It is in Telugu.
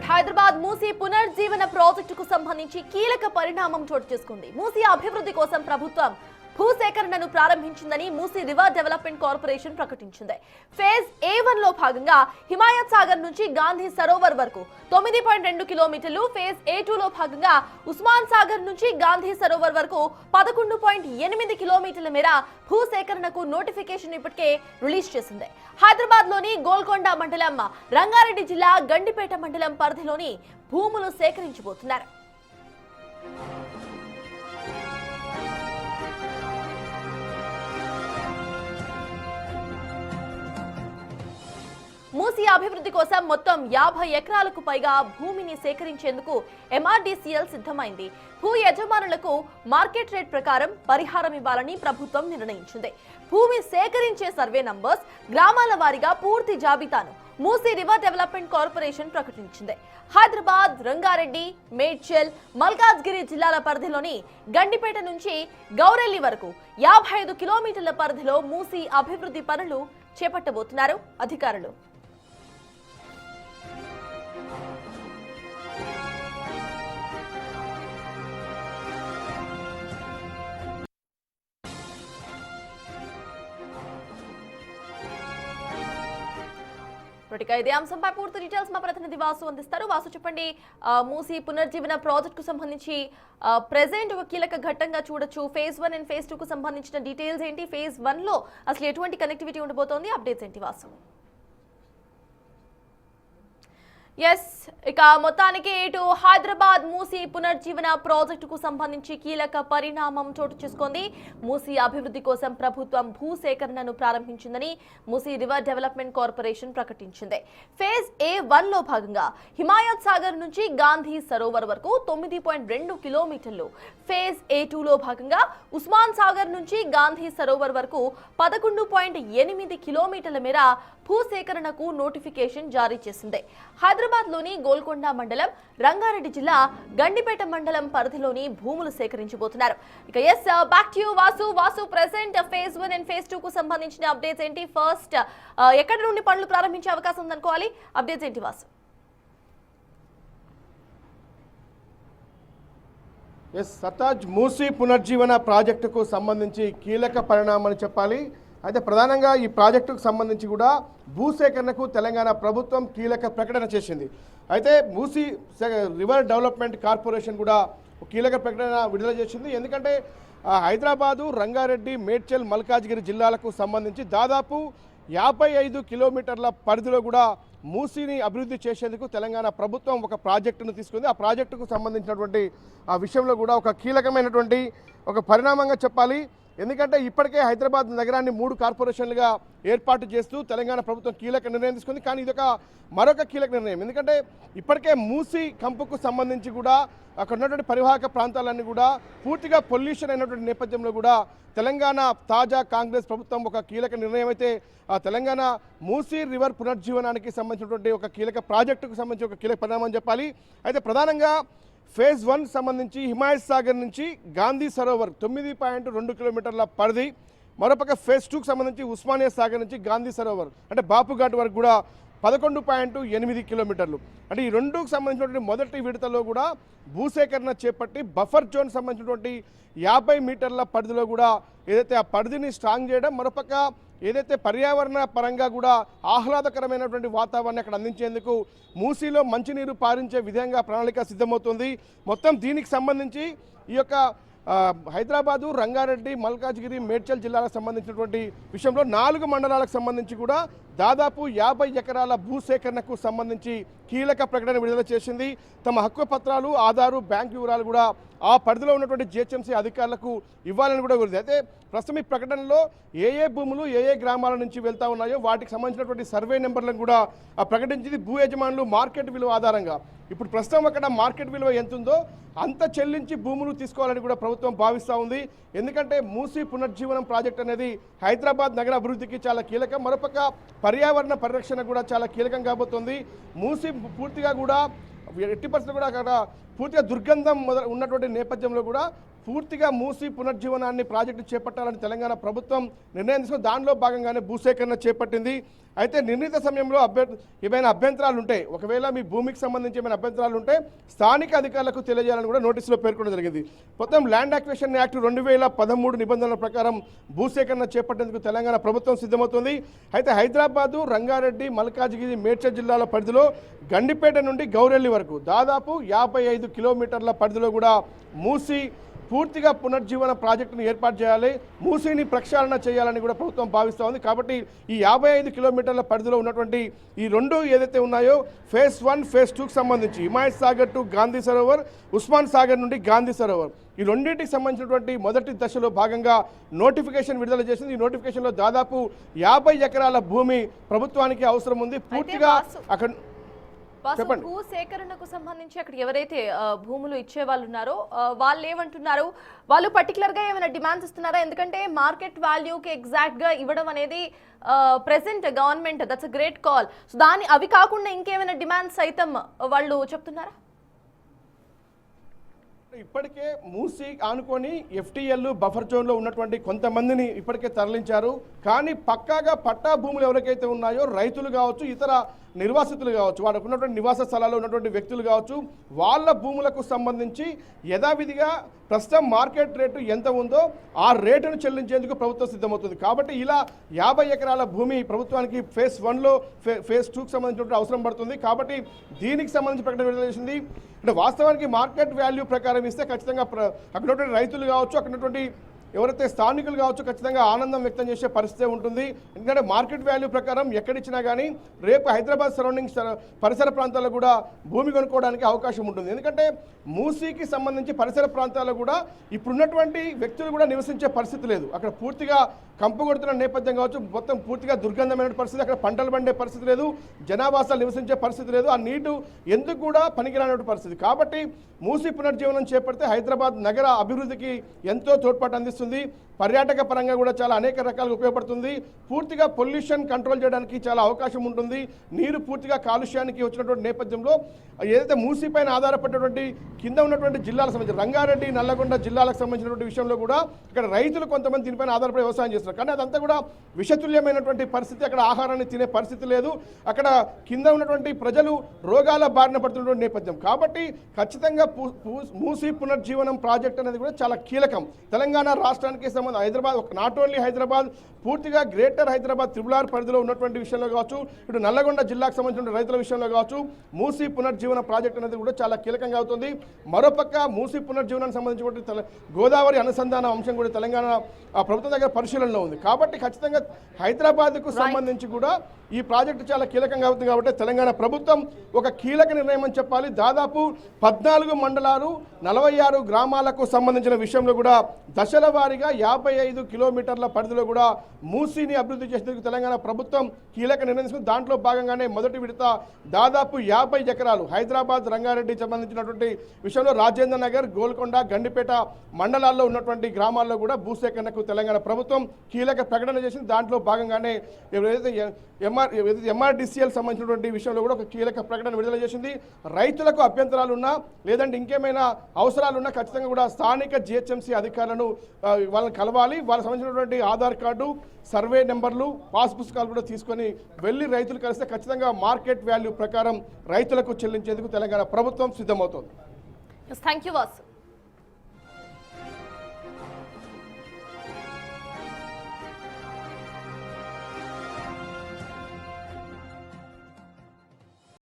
హైదరాబాద్ మూసీ పునర్జీవన ప్రాజెక్టుకు సంబంధించి కీలక పరిణామం చోటు చేసుకుంది. మూసీ అభివృద్ధి కోసం ప్రభుత్వం భూసేకరణను ప్రారంభించిందని మూసీ రివర్ డెవలప్మెంట్ కార్పొరేషన్ ప్రకటించింది. ఫేజ్ A1 లో భాగంగా హిమాయత్ సాగర్ నుంచి గాంధీ సరోవర్ వరకు 9.2 కిలోమీటర్లు, ఫేజ్ A2 లో భాగంగా ఉస్మాన్ సాగర్ నుంచి గాంధీ సరోవర్ వరకు 11.8 కిలోమీటర్ల మేర భూసేకరణకు నోటిఫికేషన్ ఇప్పటికే రిలీజ్ చేసింది. హైదరాబాద్ లోని గోల్కొండ మండలం, రంగారెడ్డి జిల్లా గండిపేట మండలం పరిధిలోని భూములు సేకరించబోతున్నారు. మూసీ అభివృద్ధి కోసం మొత్తం 50 ఎకరాలకు పైగా భూమిని సేకరించేందుకు MRDCL సిద్ధమైంది. భూ యజమానులకు మార్కెట్ రేట్ ప్రకారం పరిహారం ఇవ్వాలని ప్రభుత్వం నిర్ణయించింది. భూమి సేకరించే సర్వే నంబర్స్, గ్రామాల వారీగా పూర్తి జాబితాను మూసీ రివర్ డెవలప్మెంట్ కార్పొరేషన్ ప్రకటించింది. హైదరాబాద్, రంగారెడ్డి, మేడ్చల్, మల్కాజ్గిరి జిల్లాల పరిధిలోని గండిపేట నుంచి గౌరెల్లి వరకు 55 కిలోమీటర్ల పరిధిలో మూసీ అభివృద్ధి పనులు చేపట్టబోతున్నారు అధికారులు. ఇదే అంశంపై పూర్తి డీటెయిల్స్ మా ప్రతినిధి వాసు అందిస్తారు. వాసు, చెప్పండి, మూసీ పునర్జీవన ప్రాజెక్ట్ కు సంబంధించి ప్రెజెంట్ ఒక కీలక ఘట్టంగా చూడొచ్చు. ఫేజ్ 1 అండ్ ఫేజ్ 2 కు సంబంధించిన డీటెయిల్స్ ఏంటి? ఫేజ్ 1 లో అసలు ఎటువంటి కనెక్టివిటీ ఉండబోతోంది? అప్డేట్స్ ఏంటి వాసు? ఇక మొత్తానికి ఇటు హైదరాబాద్ మూసీ పునర్జీవన ప్రాజెక్టుకు సంబంధించి కీలక పరిణామం చోటు చేసుకుంది. మూసీ అభివృద్ధి కోసం ప్రభుత్వం భూసేకరణను ప్రారంభించిందని మూసీ రివర్ డెవలప్మెంట్ కార్పొరేషన్ ప్రకటించింది. ఫేజ్ A1 లో భాగంగా హిమాయత్ సాగర్ నుంచి గాంధీ సరోవర్ వరకు 9.2 కిలోమీటర్లు, ఫేజ్ A2 లో భాగంగా ఉస్మాన్ సాగర్ నుంచి గాంధీ సరోవర్ వరకు 11.8 కిలోమీటర్ల మేర భూసేకరణకు నోటిఫికేషన్ జారీ చేసింది. హైదరాబాద్ లోని గోల్కొండ మండలం, రంగారెడ్డి జిల్లా గండిపేట మండలం పరిధిలోని భూములు సేకరించబోతున్నారు. ఇక back to you Vasu, present phase 1 and phase 2 కు సంబంధించిన అప్డేట్స్ ఏంటి? ఫస్ట్ ఎక్కడి నుండి పనులు ప్రారంభించే అవకాశం ఉందనుకోవాలి? అప్డేట్స్ ఏంటి వాసు? సతాజ్, మూసీ పునర్జీవన ప్రాజెక్టుకు సంబంధించి కీలక పరిణామం చెప్పాలి. అయితే ప్రధానంగా ఈ ప్రాజెక్టుకు సంబంధించి కూడా భూసేకరణకు తెలంగాణ ప్రభుత్వం కీలక ప్రకటన చేసింది. అయితే మూసీ రివర్ డెవలప్మెంట్ కార్పొరేషన్ కూడా కీలక ప్రకటన విడుదల చేసింది. ఎందుకంటే హైదరాబాదు, రంగారెడ్డి, మేడ్చల్, మల్కాజ్గిరి జిల్లాలకు సంబంధించి దాదాపు 55 కిలోమీటర్ల పరిధిలో కూడా మూసీని అభివృద్ధి చేసేందుకు తెలంగాణ ప్రభుత్వం ఒక ప్రాజెక్టును తీసుకుంది. ఆ ప్రాజెక్టుకు సంబంధించినటువంటి ఆ విషయంలో కూడా ఒక కీలకమైనటువంటి ఒక పరిణామంగా చెప్పాలి. ఎందుకంటే ఇప్పటికే హైదరాబాద్ నగరాన్ని 3 కార్పొరేషన్లుగా ఏర్పాటు చేస్తూ తెలంగాణ ప్రభుత్వం కీలక నిర్ణయం తీసుకుంది. కానీ ఇదొక మరొక కీలక నిర్ణయం. ఎందుకంటే ఇప్పటికే మూసీ కంపుకు సంబంధించి కూడా అక్కడ ఉన్నటువంటి పరివాహక ప్రాంతాలన్నీ కూడా పూర్తిగా పొల్యూషన్ అయినటువంటి నేపథ్యంలో కూడా తెలంగాణ తాజా కాంగ్రెస్ ప్రభుత్వం ఒక కీలక నిర్ణయం అయితే తెలంగాణ మూసీ రివర్ పునర్జీవనానికి సంబంధించినటువంటి ఒక కీలక ప్రాజెక్టుకు సంబంధించి ఒక కీలక పరిణామం చెప్పాలి. అయితే ప్రధానంగా ఫేజ్ 1 సంబంధించి హిమాయత్ సాగర్ నుంచి గాంధీ సరోవర్ 9.2 కిలోమీటర్ల పరిధి, మరోపక్క ఫేజ్ 2కు సంబంధించి ఉస్మానియా సాగర్ నుంచి గాంధీ సరోవర్ అంటే బాపుఘాట్ వరకు కూడా 11.8 కిలోమీటర్లు. అంటే ఈ రెండుకు సంబంధించినటువంటి మొదటి విడతలో కూడా భూసేకరణ చేపట్టి బఫర్ జోన్ సంబంధించినటువంటి 50 మీటర్ల పరిధిలో కూడా ఏదైతే ఆ పరిధిని స్ట్రాంగ్ చేయడం, మరోపక్క ఏదైతే పర్యావరణ పరంగా కూడా ఆహ్లాదకరమైనటువంటి వాతావరణాన్ని అక్కడ అందించేందుకు మూసీలో మంచినీరు పారించే విధంగా ప్రణాళిక సిద్ధమవుతుంది. మొత్తం దీనికి సంబంధించి ఈ యొక్క హైదరాబాదు, రంగారెడ్డి, మల్కాజ్గిరి, మేడ్చల్ జిల్లాలకు సంబంధించినటువంటి విషయంలో 4 మండలాలకు సంబంధించి కూడా దాదాపు 50 ఎకరాల భూసేకరణకు సంబంధించి కీలక ప్రకటన విడుదల చేసింది. తమ హక్కు పత్రాలు, ఆధారు, బ్యాంకు వివరాలు కూడా ఆ పరిధిలో ఉన్నటువంటి GHMC అధికారులకు ఇవ్వాలని కూడా కోరింది. అయితే ప్రస్తుతం ఈ ప్రకటనలో ఏ భూములు ఏ గ్రామాల నుంచి వెళ్తా ఉన్నాయో వాటికి సంబంధించినటువంటి సర్వే నెంబర్లను కూడా ప్రకటించింది. భూ యజమానులు మార్కెట్ విలువ ఆధారంగా ఇప్పుడు ప్రస్తుతం అక్కడ మార్కెట్ విలువ ఎంత ఉందో అంత చెల్లించి భూములు తీసుకోవాలని కూడా ప్రభుత్వం భావిస్తూ ఉంది. ఎందుకంటే మూసీ పునర్జీవనం ప్రాజెక్ట్ అనేది హైదరాబాద్ నగర అభివృద్ధికి చాలా కీలకం, మరోపక్క పర్యావరణ పరిరక్షణ కూడా చాలా కీలకం కాబోతోంది. మూసీ పూర్తిగా కూడా 80% కూడా అక్కడ పూర్తిగా దుర్గంధం ఉన్నటువంటి నేపథ్యంలో కూడా పూర్తిగా మూసి పునర్జీవనాన్ని ప్రాజెక్టు చేపట్టాలని తెలంగాణ ప్రభుత్వం నిర్ణయం తీసుకుని దానిలో భాగంగానే భూసేకరణ చేపట్టింది. అయితే నిర్ణీత సమయంలో ఏమైనా అభ్యంతరాలు ఉంటే, ఒకవేళ మీ భూమికి సంబంధించి ఏమైనా అభ్యంతరాలు ఉంటే స్థానిక అధికారులకు తెలియజేయాలని కూడా నోటీసులో పేర్కొనడం జరిగింది. మొత్తం ల్యాండ్ అక్విజిషన్ యాక్ట్ 2013 నిబంధనల ప్రకారం భూసేకరణ చేపట్టేందుకు తెలంగాణ ప్రభుత్వం సిద్ధమవుతుంది. అయితే హైదరాబాదు, రంగారెడ్డి, మల్కాజిగిరి, మేడ్చల్ జిల్లాల పరిధిలో గండిపేట నుండి గౌరెల్లి వరకు దాదాపు 55 కిలోమీటర్ల పరిధిలో కూడా మూసి పూర్తిగా పునర్జీవన ప్రాజెక్టును ఏర్పాటు చేయాలి, మూసీని ప్రక్షాళన చేయాలని కూడా ప్రభుత్వం భావిస్తూ ఉంది. కాబట్టి ఈ 55 కిలోమీటర్ల పరిధిలో ఉన్నటువంటి ఈ రెండు ఏదైతే ఉన్నాయో ఫేజ్ 1, ఫేజ్ 2కి సంబంధించి హిమాయత్ సాగర్ టు గాంధీ సరోవర్, ఉస్మాన్ సాగర్ నుండి గాంధీ సరోవర్, ఈ రెండింటికి సంబంధించినటువంటి మొదటి దశలో భాగంగా నోటిఫికేషన్ విడుదల చేసింది. ఈ నోటిఫికేషన్లో దాదాపు 50 ఎకరాల భూమి ప్రభుత్వానికి అవసరం ఉంది. పూర్తిగా అక్కడ భూ సేకరణకు సంబంధించి అక్కడ ఎవరైతే భూములు ఇచ్చే వాళ్ళు ఉన్నారో వాళ్ళు ఏమంటున్నారు, వాళ్ళు పర్టికులర్ గా ఏమైనా డిమాండ్స్ ఇస్తున్నారా? ఎందుకంటే మార్కెట్ వాల్యూకి ఎగ్జాక్ట్ గా ఇవ్వడం అనేది present government that's a great call. So అవి కాకుండా ఇంకేమైనా డిమాండ్స్ సైతం వాళ్ళు చెప్తున్నారా? ఇప్పటికే మూసి ఆనుకొని ఎఫ్టీఎల్ బఫర్ జోన్లో ఉన్నటువంటి కొంతమందిని ఇప్పటికే తరలించారు. కానీ పక్కాగా పట్టా భూములు ఎవరికైతే ఉన్నాయో రైతులు కావచ్చు, ఇతర నిర్వాసితులు కావచ్చు, వాళ్ళకు ఉన్నటువంటి నివాస స్థలాల్లో ఉన్నటువంటి వ్యక్తులు కావచ్చు, వాళ్ళ భూములకు సంబంధించి యథావిధిగా ప్రస్తుతం మార్కెట్ రేటు ఎంత ఉందో ఆ రేటును చెల్లించేందుకు ప్రభుత్వం సిద్ధమవుతుంది. కాబట్టి ఇలా 50 ఎకరాల భూమి ప్రభుత్వానికి ఫేజ్ 1లో ఫేజ్ 2కి సంబంధించిన అవసరం పడుతుంది. కాబట్టి దీనికి సంబంధించి ప్రకటన విడుదల చేసింది. అంటే వాస్తవానికి మార్కెట్ వాల్యూ ప్రకారం ఇస్తే ఖచ్చితంగా అక్కడ ఉన్నటువంటి రైతులు కావచ్చు, అక్కడ ఉన్నటువంటి ఎవరైతే స్థానికులు కావచ్చు ఖచ్చితంగా ఆనందం వ్యక్తం చేసే పరిస్థితి ఉంటుంది. ఎందుకంటే మార్కెట్ వాల్యూ ప్రకారం ఎక్కడిచ్చినా కానీ రేపు హైదరాబాద్ సరౌండింగ్స్ పరిసర ప్రాంతాల్లో కూడా భూమి కొనుక్కోవడానికి అవకాశం ఉంటుంది. ఎందుకంటే మూసీకి సంబంధించి పరిసర ప్రాంతాల్లో కూడా ఇప్పుడున్నటువంటి వ్యక్తులు కూడా నివసించే పరిస్థితి లేదు. అక్కడ పూర్తిగా కంపు కొడుతున్న నేపథ్యం కావచ్చు, మొత్తం పూర్తిగా దుర్గంధమైన పరిస్థితి, అక్కడ పంటలు పండే పరిస్థితి లేదు, జనావాసాలు నివసించే పరిస్థితి లేదు, ఆ నీటు ఎందుకు కూడా పనికిరానటువంటి పరిస్థితి. కాబట్టి మూసీ పునర్జీవనం చేపడితే హైదరాబాద్ నగర అభివృద్ధికి ఎంతో తోడ్పాటు అందిస్తుంది. పర్యాటక పరంగా కూడా చాలా అనేక రకాలుగా ఉపయోగపడుతుంది. పూర్తిగా పొల్యూషన్ కంట్రోల్ చేయడానికి చాలా అవకాశం ఉంటుంది. నీరు పూర్తిగా కాలుష్యానికి వచ్చినటువంటి నేపథ్యంలో ఏదైతే మూసీ పైన ఆధారపడినటువంటి కింద ఉన్నటువంటి జిల్లాలకు సంబంధించి రంగారెడ్డి, నల్లగొండ జిల్లాలకు సంబంధించినటువంటి విషయంలో కూడా ఇక్కడ రైతులు కొంతమంది దీనిపైన ఆధారపడి వ్యవసాయం చేస్తున్నారు. కానీ అదంతా కూడా విషతుల్యమైనటువంటి పరిస్థితి, అక్కడ ఆహారాన్ని తినే పరిస్థితి లేదు, అక్కడ కింద ఉన్నటువంటి ప్రజలు రోగాల బారిన పడుతున్నటువంటి నేపథ్యం. కాబట్టి ఖచ్చితంగా మూసీ పునర్జీవనం ప్రాజెక్ట్ అనేది కూడా చాలా కీలకం. తెలంగాణ రాష్ట్రానికి సంబంధించి హైదరాబాద్, నాట్ ఓన్లీ హైదరాబాద్, పూర్తిగా గ్రేటర్ హైదరాబాద్ త్రిబుల్ పరిధిలో ఉన్నటువంటి విషయంలో కావచ్చు, ఇటు నల్లగొండ జిల్లాకు సంబంధించిన రైతుల విషయంలో కావచ్చు, మూసీ పునర్జీవన ప్రాజెక్ట్ అనేది కూడా చాలా కీలకంగా అవుతుంది. మరోపక్క మూసీ పునర్జీవనానికి సంబంధించిన గోదావరి అనుసంధాన అంశం కూడా తెలంగాణ ప్రభుత్వం దగ్గర పరిశీలనలో ఉంది. కాబట్టి ఖచ్చితంగా హైదరాబాద్కు సంబంధించి కూడా ఈ ప్రాజెక్టు చాలా కీలకంగా అవుతుంది. కాబట్టి తెలంగాణ ప్రభుత్వం ఒక కీలక నిర్ణయం అని చెప్పాలి. దాదాపు 14 మండలాలు, 46 గ్రామాలకు సంబంధించిన విషయంలో కూడా దశల వారీగా 55 కిలోమీటర్ల పరిధిలో కూడా మూసీని అభివృద్ధి చేసేందుకు తెలంగాణ ప్రభుత్వం కీలక నిర్ణయం తీసుకుంది. దాంట్లో భాగంగానే మొదటి విడత దాదాపు 50 ఎకరాలు హైదరాబాద్, రంగారెడ్డి సంబంధించినటువంటి విషయంలో రాజేంద్ర నగర్, గోల్కొండ, గండిపేట మండలాల్లో ఉన్నటువంటి గ్రామాల్లో కూడా భూసేకరణకు తెలంగాణ ప్రభుత్వం కీలక ప్రకటన చేసింది. దాంట్లో భాగంగానే ఏదైతే ఎంఆర్డీసీఎల్ సంబంధించినటువంటి విషయంలో కూడా ఒక కీలక ప్రకటన విడుదల చేసింది. రైతులకు అభ్యంతరాలు ఉన్నా లేదంటే ఇంకేమైనా అవసరాలు ఉన్నా ఖచ్చితంగా కూడా స్థానిక జిహెచ్ఎంసీ అధికారులను వాళ్ళని కలవాలి. వాళ్ళకి సంబంధించినటువంటి ఆధార్ కార్డు, సర్వే నెంబర్లు, పాస్ పుస్తకాలు కూడా తీసుకొని వెళ్ళి రైతులు కలిస్తే ఖచ్చితంగా మార్కెట్ వాల్యూ ప్రకారం రైతులకు చెల్లించేందుకు తెలంగాణ ప్రభుత్వం సిద్ధమవుతోంది. Thank you Vasu.